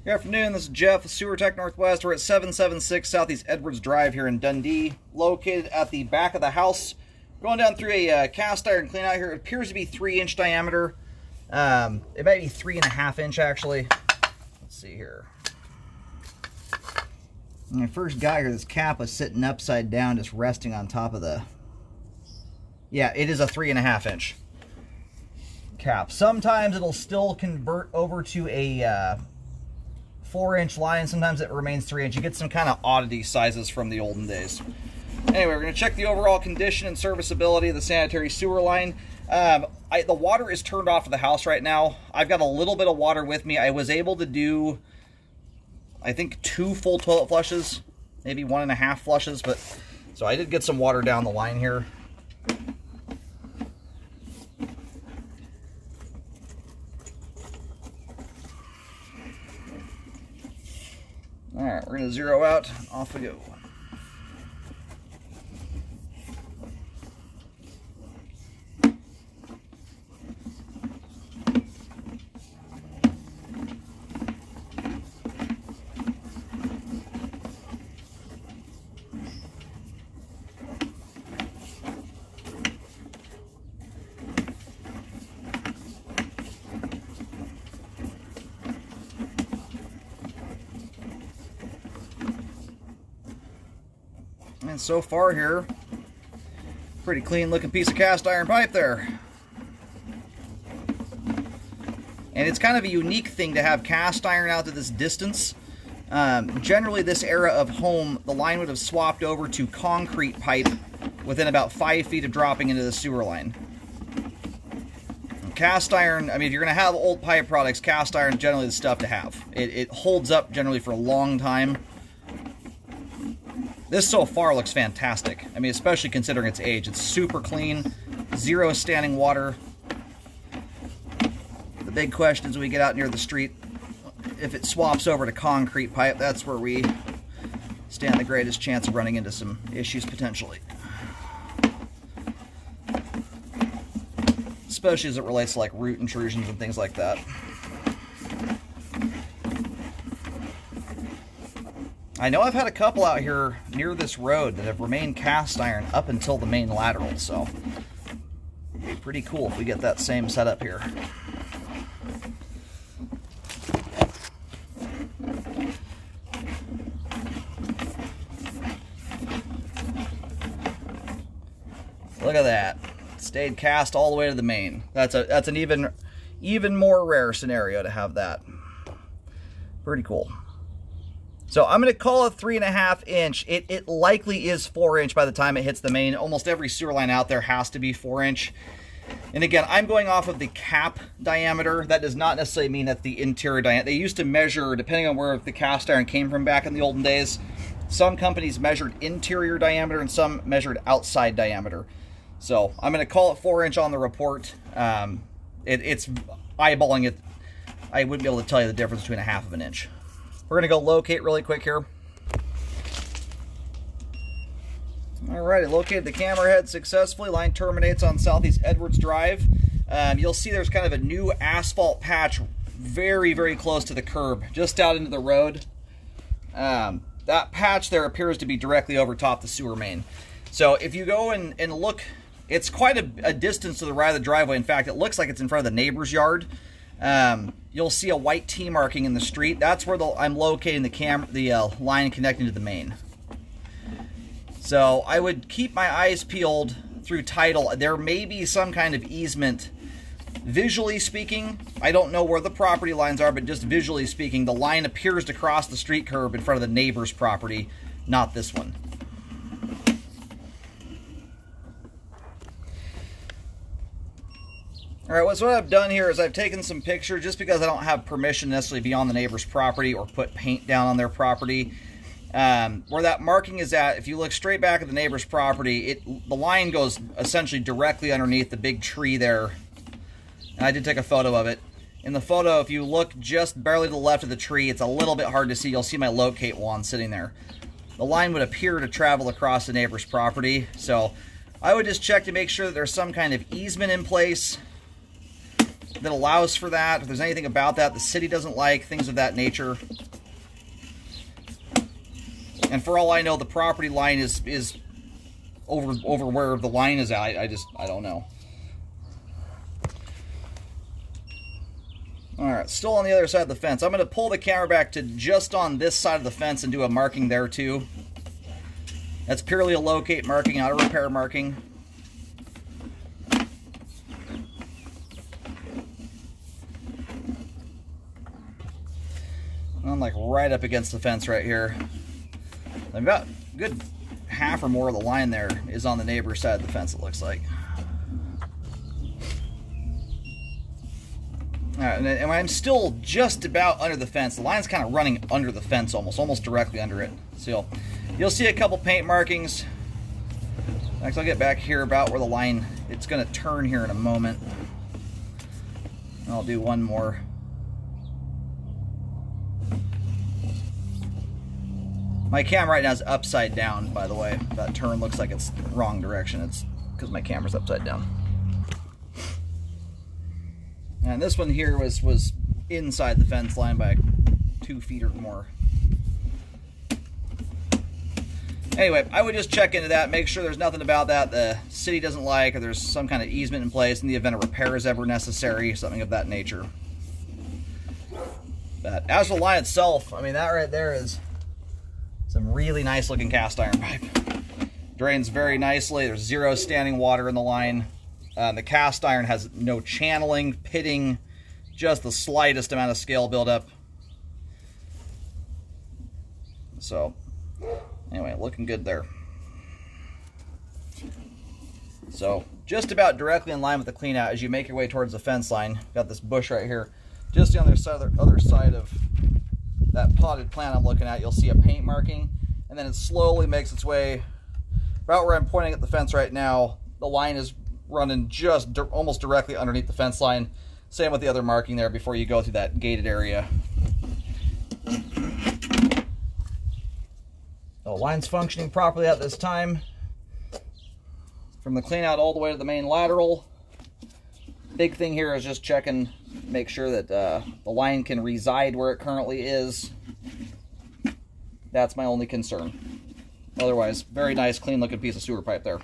Good afternoon, this is Jeff with Sewer Tech Northwest. We're at 776 Southeast Edwards Drive here in Dundee, located at the back of the house. Going down through a cast iron clean out here. It appears to be 3-inch diameter. It might be 3.5-inch actually. Let's see here. When I first got here, this cap was sitting upside down, just resting on top of the... Yeah, it is a 3.5-inch cap. Sometimes it'll still convert over to a 4-inch line. Sometimes it remains 3-inch. You get some kind of oddity sizes from the olden days. Anyway, we're going to check the overall condition and serviceability of the sanitary sewer line. The water is turned off of the house right now. I've got a little bit of water with me. I was able to do, I think, 2 full toilet flushes, maybe 1.5 flushes, but so I did get some water down the line here. All right, we're going to zero out. Off we go. And so far here, pretty clean looking piece of cast iron pipe there. And it's kind of a unique thing to have cast iron out to this distance. Generally this era of home, the line would have swapped over to concrete pipe within about 5 feet of dropping into the sewer line. Cast iron, I mean, if you're going to have old pipe products, cast iron is generally the stuff to have. It holds up generally for a long time. This so far looks fantastic. I mean, especially considering its age. It's super clean, zero standing water. The big question is when we get out near the street, if it swaps over to concrete pipe, that's where we stand the greatest chance of running into some issues potentially. Especially as it relates to like root intrusions and things like that. I know I've had a couple out here near this road that have remained cast iron up until the main lateral, so it'd be pretty cool if we get that same setup here. Look at that. Stayed cast all the way to the main. That's an even more rare scenario to have that. Pretty cool. So I'm going to call it 3.5-inch. It likely is 4-inch by the time it hits the main. Almost every sewer line out there has to be 4-inch. And again, I'm going off of the cap diameter. That does not necessarily mean that's the interior diameter. They used to measure, depending on where the cast iron came from back in the olden days, some companies measured interior diameter and some measured outside diameter. So I'm going to call it 4-inch on the report. It's eyeballing it. I wouldn't be able to tell you the difference between 1/2 of an inch. We're going to go locate really quick here. Alright, I located the camera head successfully. Line terminates on Southeast Edwards Drive. You'll see there's kind of a new asphalt patch very, very close to the curb, just out into the road. That patch there appears to be directly over top the sewer main. So if you go and look, it's quite a distance to the right of the driveway. In fact, it looks like it's in front of the neighbor's yard. You'll see a white T marking in the street. That's where I'm locating the line connecting to the main. So I would keep my eyes peeled through title. There may be some kind of easement. Visually speaking, I don't know where the property lines are, but just visually speaking, the line appears to cross the street curb in front of the neighbor's property, not this one. Alright, so what I've done here is I've taken some pictures just because I don't have permission to necessarily be on the neighbor's property or put paint down on their property. Where that marking is at, if you look straight back at the neighbor's property, the line goes essentially directly underneath the big tree there. And I did take a photo of it. In the photo, if you look just barely to the left of the tree, it's a little bit hard to see. You'll see my locate wand sitting there. The line would appear to travel across the neighbor's property, so I would just check to make sure that there's some kind of easement in place. that allows for that, if there's anything about that the city doesn't like, things of that nature. And for all I know, the property line is over where the line is at. I don't know. Alright, still on the other side of the fence. I'm going to pull the camera back to just on this side of the fence and do a marking there too. That's purely a locate marking, not a repair marking. I'm like right up against the fence right here. About a good half or more of the line there is on the neighbor's side of the fence, it looks like. Alright, and I'm still just about under the fence. The line's kind of running under the fence almost directly under it. So you'll see a couple paint markings. Next, I'll get back here about where the line, it's going to turn here in a moment. I'll do one more. My camera right now is upside down, by the way. That turn looks like it's the wrong direction. It's because my camera's upside down. And this one here was inside the fence line by 2 feet or more. Anyway, I would just check into that, make sure there's nothing about that the city doesn't like, or there's some kind of easement in place in the event a repair is ever necessary, something of that nature. But as for the line itself, I mean, that right there is some really nice looking cast iron pipe. Drains very nicely. There's zero standing water in the line. The cast iron has no channeling, pitting, just the slightest amount of scale buildup. So, anyway, looking good there. So, just about directly in line with the clean out as you make your way towards the fence line. Got this bush right here. Just on the other side of that potted plant I'm looking at, you'll see a paint marking, and then it slowly makes its way about where I'm pointing at the fence right now. The line is running just almost directly underneath the fence line. Same with the other marking there before you go through that gated area. The line's functioning properly at this time. From the clean out all the way to the main lateral. Big thing here is just checking, make sure that the line can reside where it currently is. That's my only concern. Otherwise, very nice, clean looking piece of sewer pipe there.